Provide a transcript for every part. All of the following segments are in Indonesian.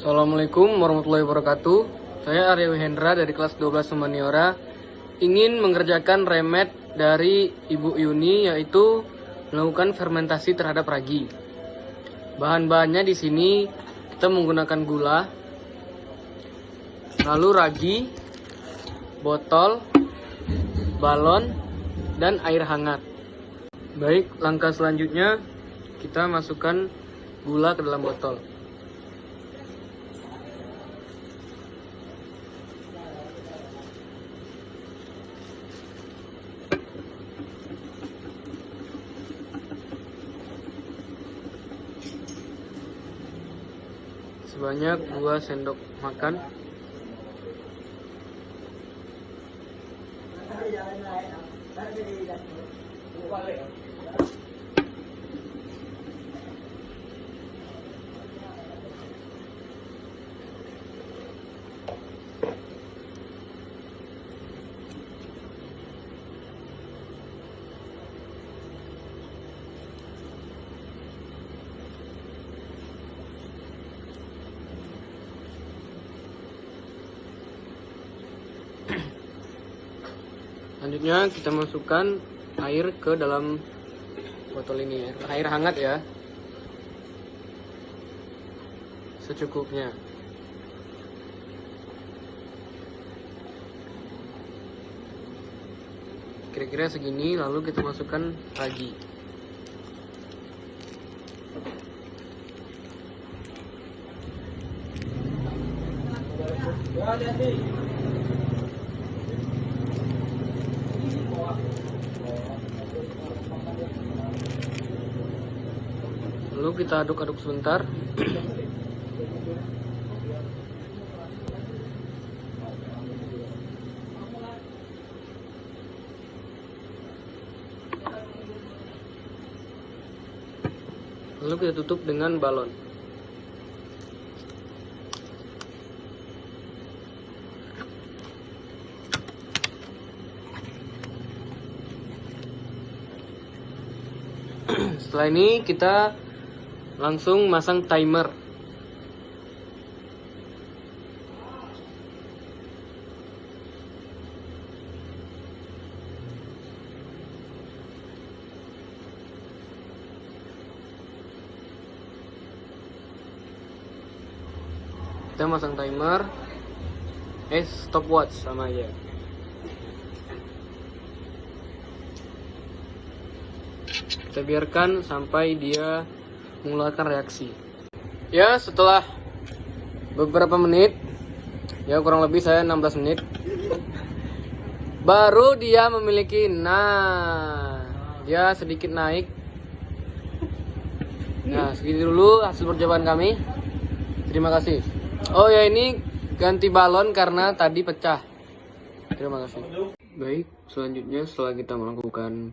Assalamualaikum warahmatullahi wabarakatuh. Saya Arya Wihendra dari kelas 12 Humaniora ingin mengerjakan remed dari Ibu Yuni, yaitu melakukan fermentasi terhadap ragi. Bahan-bahannya di sini kita menggunakan gula, lalu ragi, botol, balon, dan air hangat. Baik, langkah selanjutnya kita masukkan gula ke dalam botol. Sebanyak 2 sendok makan. Selanjutnya kita masukkan air ke dalam botol ini, air hangat ya, secukupnya. Kira-kira segini, lalu kita masukkan ragi. Lalu kita aduk-aduk sebentar. Lalu kita tutup dengan balon. Setelah ini kita langsung masang timer. Kita masang timer, stopwatch sama aja. Kita biarkan sampai dia mengeluarkan reaksi. Ya, setelah beberapa menit, ya kurang lebih saya 16 menit, baru dia memiliki, dia sedikit naik. Nah, segitu dulu hasil percobaan kami. Terima kasih. Oh ya, ini ganti balon karena tadi pecah. Terima kasih. Baik, selanjutnya setelah kita melakukan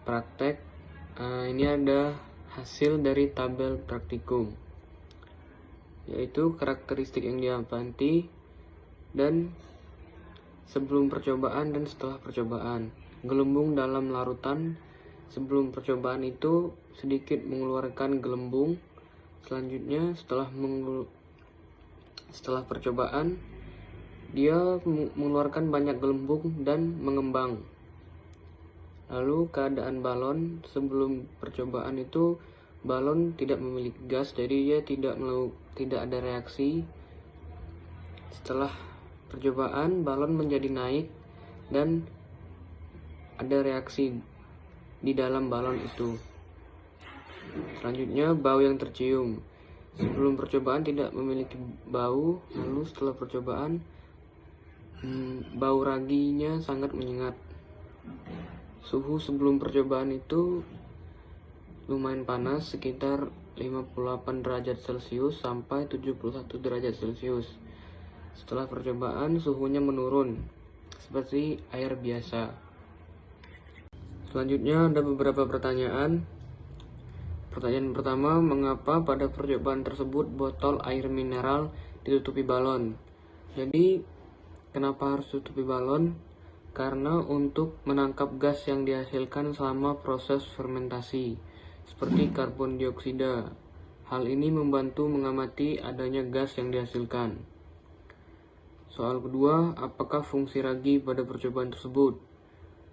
praktek, ini ada hasil dari tabel praktikum, yaitu karakteristik yang diamati dan sebelum percobaan dan setelah percobaan. Gelembung dalam larutan sebelum percobaan itu sedikit mengeluarkan gelembung. Selanjutnya setelah percobaan dia mengeluarkan banyak gelembung dan mengembang. Lalu keadaan balon sebelum percobaan itu, balon tidak memiliki gas, jadi dia tidak ada reaksi. Setelah percobaan, balon menjadi naik dan ada reaksi di dalam balon itu. Selanjutnya, bau yang tercium. Sebelum percobaan tidak memiliki bau, lalu setelah percobaan bau raginya sangat menyengat. Suhu sebelum percobaan itu lumayan panas, sekitar 58 derajat Celcius sampai 71 derajat Celcius. Setelah percobaan suhunya menurun seperti air biasa. Selanjutnya ada beberapa pertanyaan. Pertanyaan pertama, mengapa pada percobaan tersebut botol air mineral ditutupi balon? Jadi kenapa harus tutupi balon? Karena untuk menangkap gas yang dihasilkan selama proses fermentasi, seperti karbon dioksida, Hal ini membantu mengamati adanya gas yang dihasilkan. Soal kedua, apakah fungsi ragi pada percobaan tersebut?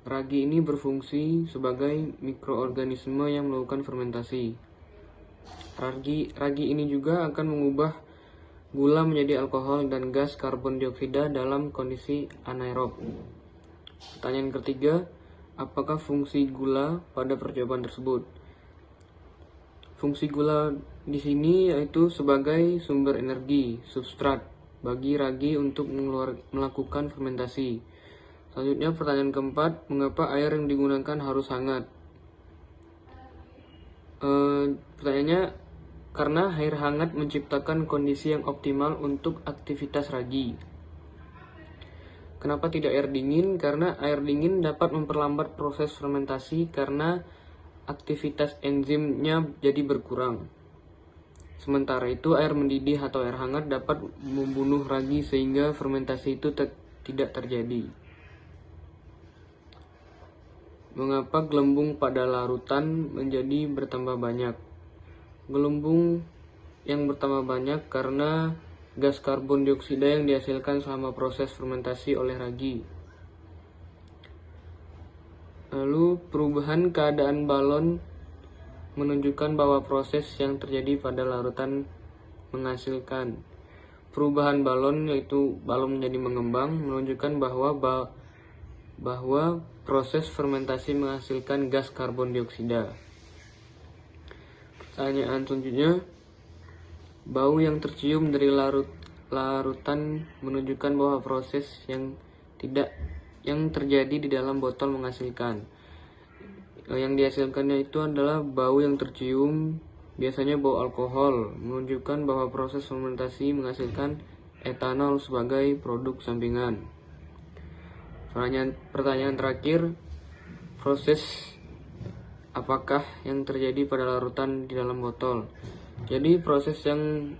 Ragi ini berfungsi sebagai mikroorganisme yang melakukan fermentasi. Ragi ini juga akan mengubah gula menjadi alkohol dan gas karbon dioksida dalam kondisi anaerob. Pertanyaan ketiga, apakah fungsi gula pada percobaan tersebut? Fungsi gula di sini yaitu sebagai sumber energi, substrat bagi ragi untuk melakukan fermentasi. Selanjutnya pertanyaan keempat, mengapa air yang digunakan harus hangat? Pertanyaannya, karena air hangat menciptakan kondisi yang optimal untuk aktivitas ragi. Kenapa tidak air dingin? Karena air dingin dapat memperlambat proses fermentasi karena aktivitas enzimnya jadi berkurang. Sementara itu air mendidih atau air hangat dapat membunuh ragi sehingga fermentasi itu tidak terjadi. Mengapa gelembung pada larutan menjadi bertambah banyak? Gelembung yang bertambah banyak karena gas karbon dioksida yang dihasilkan selama proses fermentasi oleh ragi. Lalu perubahan keadaan balon menunjukkan bahwa proses yang terjadi pada larutan menghasilkan. Perubahan balon yaitu balon menjadi mengembang menunjukkan bahwa proses fermentasi menghasilkan gas karbon dioksida. Pertanyaan selanjutnya, bau yang tercium dari larutan menunjukkan bahwa proses yang terjadi di dalam botol menghasilkan. Yang dihasilkannya itu adalah bau yang tercium, biasanya bau alkohol, menunjukkan bahwa proses fermentasi menghasilkan etanol sebagai produk sampingan. Pertanyaan terakhir, proses apakah yang terjadi pada larutan di dalam botol? Jadi proses yang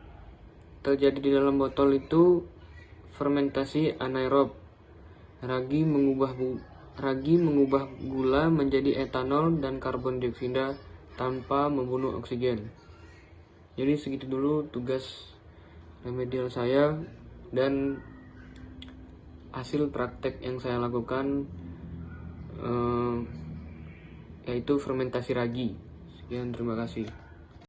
terjadi di dalam botol itu fermentasi anaerob. Ragi mengubah gula menjadi etanol dan karbon dioksida tanpa membunuh oksigen. Jadi segitu dulu tugas remedial saya dan hasil praktek yang saya lakukan, yaitu fermentasi ragi. Sekian, terima kasih.